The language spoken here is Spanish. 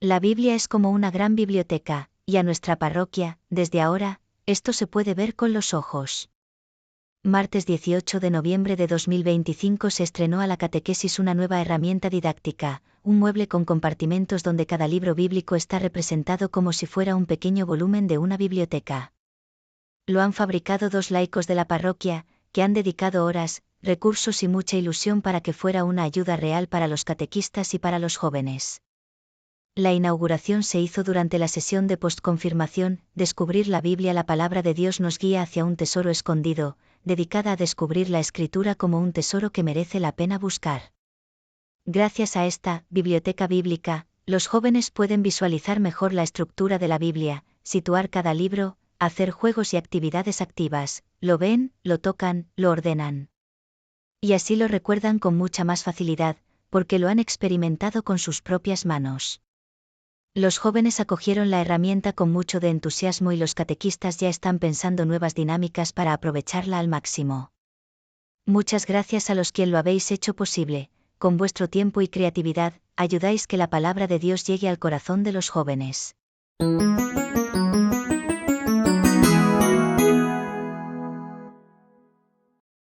La Biblia es como una gran biblioteca, y a nuestra parroquia, desde ahora, esto se puede ver con los ojos. Martes 18 de noviembre de 2025 se estrenó a la catequesis una nueva herramienta didáctica, un mueble con compartimentos donde cada libro bíblico está representado como si fuera un pequeño volumen de una biblioteca. Lo han fabricado 2 laicos de la parroquia, que han dedicado horas, recursos y mucha ilusión para que fuera una ayuda real para los catequistas y para los jóvenes. La inauguración se hizo durante la sesión de postconfirmación. Descubrir la Biblia. La palabra de Dios nos guía hacia un tesoro escondido, dedicada a descubrir la Escritura como un tesoro que merece la pena buscar. Gracias a esta biblioteca bíblica, los jóvenes pueden visualizar mejor la estructura de la Biblia, situar cada libro, hacer juegos y actividades activas, lo ven, lo tocan, lo ordenan. Y así lo recuerdan con mucha más facilidad, porque lo han experimentado con sus propias manos. Los jóvenes acogieron la herramienta con mucho de entusiasmo y los catequistas ya están pensando nuevas dinámicas para aprovecharla al máximo. Muchas gracias a los quien lo habéis hecho posible, con vuestro tiempo y creatividad, ayudáis que la palabra de Dios llegue al corazón de los jóvenes.